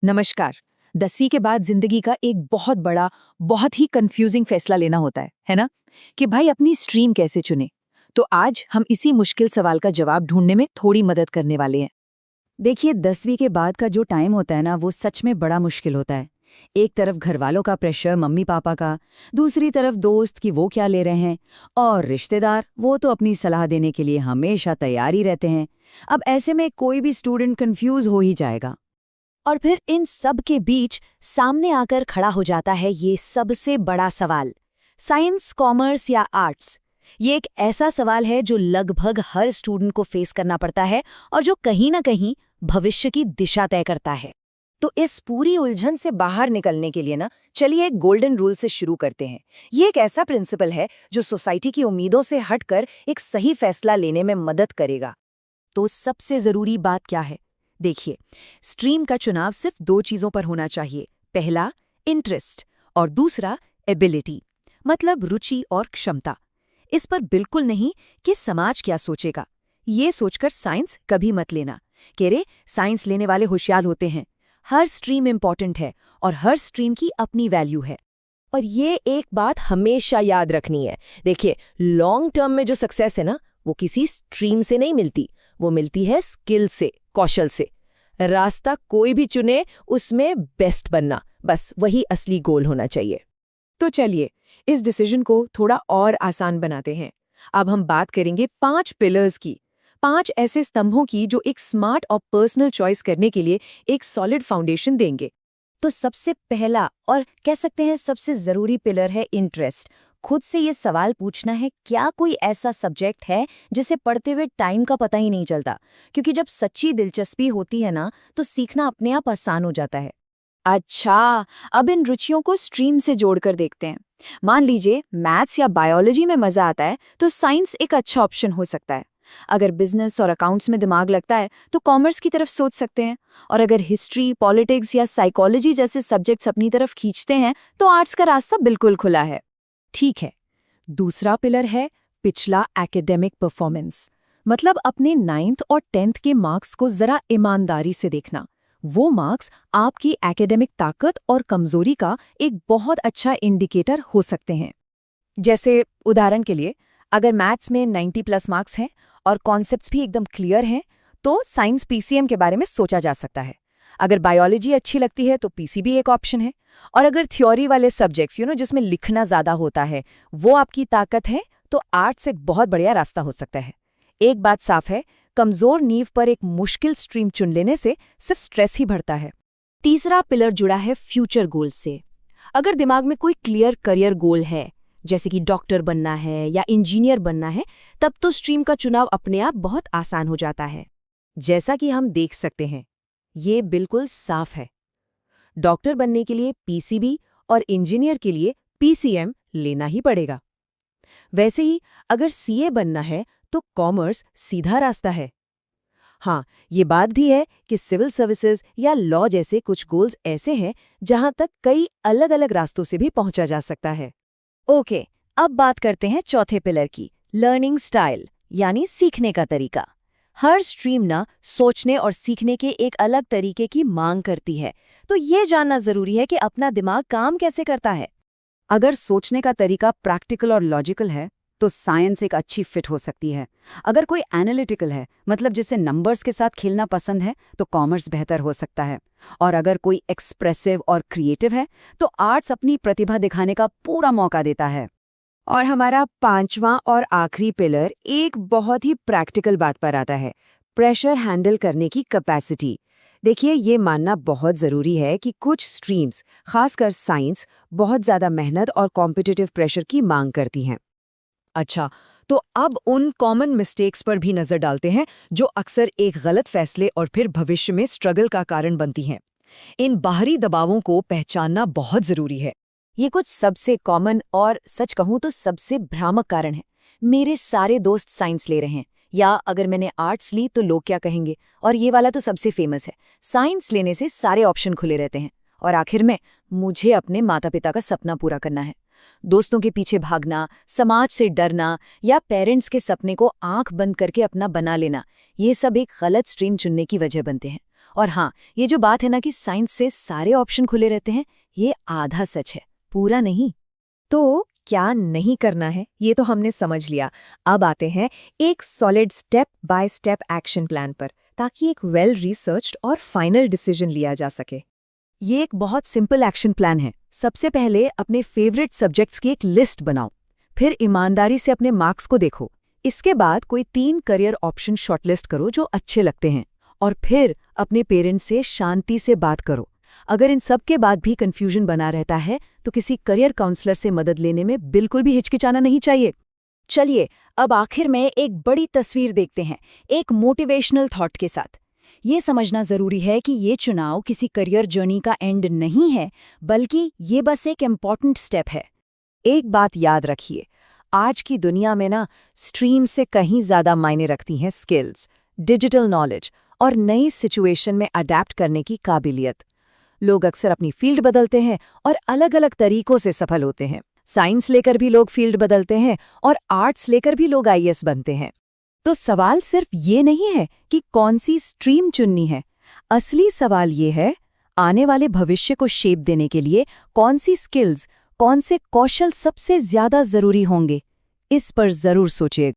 नमस्कार। 10वीं के बाद जिंदगी का एक बहुत बड़ा, बहुत ही कंफ्यूजिंग फैसला लेना होता है ना? कि भाई अपनी स्ट्रीम कैसे चुने। तो आज हम इसी मुश्किल सवाल का जवाब ढूंढने में थोड़ी मदद करने वाले हैं। देखिए 10वीं के बाद का जो टाइम होता है ना वो सच में बड़ा मुश्किल होता है। एक तरफ घर वालों का प्रेशर मम्मी पापा का, दूसरी तरफ दोस्त कि वो क्या ले रहे हैं, और रिश्तेदार वो तो अपनी सलाह देने के लिए हमेशा तैयार ही रहते हैं। अब ऐसे में कोई भी स्टूडेंट कंफ्यूज हो ही जाएगा। और फिर इन सब के बीच सामने आकर खड़ा हो जाता है ये सबसे बड़ा सवाल, साइंस, कॉमर्स या आर्ट्स। ये एक ऐसा सवाल है जो लगभग हर स्टूडेंट को फेस करना पड़ता है और जो कहीं ना कहीं भविष्य की दिशा तय करता है। तो इस पूरी उलझन से बाहर निकलने के लिए ना, चलिए एक गोल्डन रूल से शुरू करते हैं। ये एक ऐसा प्रिंसिपल है जो सोसाइटी की उम्मीदों से हटकर एक सही फैसला लेने में मदद करेगा। तो सबसे जरूरी बात क्या है? देखिए, स्ट्रीम का चुनाव सिर्फ दो चीजों पर होना चाहिए। पहला, इंटरेस्ट, और दूसरा, एबिलिटी, मतलब रुचि और क्षमता। इस पर बिल्कुल नहीं कि समाज क्या सोचेगा। ये सोचकर साइंस कभी मत लेना कि रे साइंस लेने वाले होशियार होते हैं। हर स्ट्रीम इंपॉर्टेंट है और हर स्ट्रीम की अपनी वैल्यू है। और ये एक बात हमेशा याद रखनी है। देखिए, लॉन्ग टर्म में जो सक्सेस है ना, वो किसी स्ट्रीम से नहीं मिलती, वो मिलती है स्किल से, कौशल से। रास्ता कोई भी चुने, उसमें बेस्ट बनना, बस वही असली गोल होना चाहिए। तो चलिए इस डिसीजन को थोड़ा और आसान बनाते हैं। अब हम बात करेंगे 5 पिलर्स की, 5 ऐसे स्तंभों की जो एक स्मार्ट और पर्सनल चॉइस करने के लिए एक सॉलिड फाउंडेशन देंगे। तो सबसे पहला और कह सकते हैं सबसे जरूरी पिलर है इंटरेस्ट। खुद से ये सवाल पूछना है, क्या कोई ऐसा सब्जेक्ट है जिसे पढ़ते हुए टाइम का पता ही नहीं चलता? क्योंकि जब सच्ची दिलचस्पी होती है ना, तो सीखना अपने आप आसान हो जाता है। अच्छा, अब इन रुचियों को स्ट्रीम से जोड़कर देखते हैं। मान लीजिए मैथ्स या बायोलॉजी में मजा आता है तो साइंस एक अच्छा ऑप्शन हो सकता है। अगर बिजनेस और अकाउंट्स में दिमाग लगता है तो कॉमर्स की तरफ सोच सकते हैं। और अगर हिस्ट्री, पॉलिटिक्स या साइकोलॉजी जैसे सब्जेक्ट्स अपनी तरफ खींचते हैं तो आर्ट्स का रास्ता बिल्कुल खुला है। ठीक है। दूसरा पिलर है पिछला एकेडमिक परफॉर्मेंस, मतलब अपने 9th और 10th के मार्क्स को जरा ईमानदारी से देखना। वो मार्क्स आपकी एकेडमिक ताकत और कमजोरी का एक बहुत अच्छा इंडिकेटर हो सकते हैं। जैसे उदाहरण के लिए, अगर मैथ्स में 90+ मार्क्स हैं और कॉन्सेप्ट्स भी एकदम क्लियर हैं, तो साइंस पीसीएम के बारे में सोचा जा सकता है। अगर बायोलॉजी अच्छी लगती है तो पीसीबी एक ऑप्शन है। और अगर थ्योरी वाले सब्जेक्ट्स जिसमें लिखना ज़्यादा होता है, वो आपकी ताकत है, तो आर्ट्स एक बहुत बढ़िया रास्ता हो सकता है। एक बात साफ है, कमज़ोर नींव पर एक मुश्किल स्ट्रीम चुन लेने से सिर्फ स्ट्रेस ही बढ़ता है। तीसरा पिलर जुड़ा है फ्यूचर गोल से। अगर दिमाग में कोई क्लियर करियर गोल है, जैसे कि डॉक्टर बनना है या इंजीनियर बनना है, तब तो स्ट्रीम का चुनाव अपने आप बहुत आसान हो जाता है। जैसा कि हम देख सकते हैं, ये बिल्कुल साफ है। डॉक्टर बनने के लिए पीसीबी और इंजीनियर के लिए पीसीएम लेना ही पड़ेगा। वैसे ही अगर सीए बनना है तो कॉमर्स सीधा रास्ता है। हाँ, ये बात भी है कि सिविल सर्विसेज या लॉ जैसे कुछ गोल्स ऐसे हैं जहां तक कई अलग-अलग रास्तों से भी पहुंचा जा सकता है। ओके, अब बात करते हैं चौथे पिलर की, लर्निंग स्टाइल, यानी सीखने का तरीका। हर स्ट्रीम ना सोचने और सीखने के एक अलग तरीके की मांग करती है, तो ये जानना जरूरी है कि अपना दिमाग काम कैसे करता है। अगर सोचने का तरीका प्रैक्टिकल और लॉजिकल है तो साइंस एक अच्छी फिट हो सकती है। अगर कोई एनालिटिकल है, मतलब जिसे नंबर्स के साथ खेलना पसंद है, तो कॉमर्स बेहतर हो सकता है। और अगर कोई एक्सप्रेसिव और क्रिएटिव है तो आर्ट्स अपनी प्रतिभा दिखाने का पूरा मौका देता है। और हमारा 5वां और आखिरी पिलर एक बहुत ही प्रैक्टिकल बात पर आता है, प्रेशर हैंडल करने की कैपेसिटी। देखिए, ये मानना बहुत ज़रूरी है कि कुछ स्ट्रीम्स, खासकर साइंस, बहुत ज़्यादा मेहनत और कॉम्पिटिटिव प्रेशर की मांग करती हैं। अच्छा, तो अब उन कॉमन मिस्टेक्स पर भी नज़र डालते हैं जो अक्सर एक गलत फैसले और फिर भविष्य में स्ट्रगल का कारण बनती हैं। इन बाहरी दबावों को पहचानना बहुत ज़रूरी है। ये कुछ सबसे कॉमन और सच कहूँ तो सबसे भ्रामक कारण है। मेरे सारे दोस्त साइंस ले रहे हैं, या अगर मैंने आर्ट्स ली तो लोग क्या कहेंगे। और ये वाला तो सबसे फेमस है, साइंस लेने से सारे ऑप्शन खुले रहते हैं और आखिर में मुझे अपने माता पिता का सपना पूरा करना है। दोस्तों के पीछे भागना, समाज से डरना या पेरेंट्स के सपने को आंख बंद करके अपना बना लेना, ये सब एक गलत स्ट्रीम चुनने की वजह बनते हैं। और हाँ, ये जो बात है ना कि साइंस से सारे ऑप्शन खुले रहते हैं, ये आधा सच है, पूरा नहीं। तो क्या नहीं करना है ये तो हमने समझ लिया। अब आते हैं एक solid step by step action plan पर, ताकि एक वेल रिसर्च्ड और फाइनल डिसीजन लिया जा सके। ये एक बहुत सिंपल एक्शन प्लान है। सबसे पहले अपने फेवरेट सब्जेक्ट्स की एक लिस्ट बनाओ, फिर ईमानदारी से अपने मार्क्स को देखो। इसके बाद कोई 3 करियर ऑप्शन शॉर्टलिस्ट करो जो अच्छे लगते हैं, और फिर अपने पेरेंट्स से शांति से बात करो। अगर इन सब के बाद भी कंफ्यूजन बना रहता है तो किसी करियर काउंसलर से मदद लेने में बिल्कुल भी हिचकिचाना नहीं चाहिए। चलिए, अब आखिर में एक बड़ी तस्वीर देखते हैं, एक मोटिवेशनल थॉट के साथ। ये समझना जरूरी है कि ये चुनाव किसी करियर जर्नी का एंड नहीं है, बल्कि ये बस एक इम्पॉर्टेंट स्टेप है। एक बात याद रखिए, आज की दुनिया में ना स्ट्रीम से कहीं ज़्यादा मायने रखती हैं स्किल्स, डिजिटल नॉलेज और नई सिचुएशन में अडैप्ट करने की काबिलियत। लोग अक्सर अपनी फील्ड बदलते हैं और अलग-अलग तरीकों से सफल होते हैं। साइंस लेकर भी लोग फील्ड बदलते हैं और आर्ट्स लेकर भी लोग आईएएस बनते हैं। तो सवाल सिर्फ ये नहीं है कि कौन सी स्ट्रीम चुननी है। असली सवाल ये है, आने वाले भविष्य को शेप देने के लिए कौन सी स्किल्स, कौन से कौशल सबसे ज्यादा जरूरी होंगे। इस पर जरूर सोचिएगा।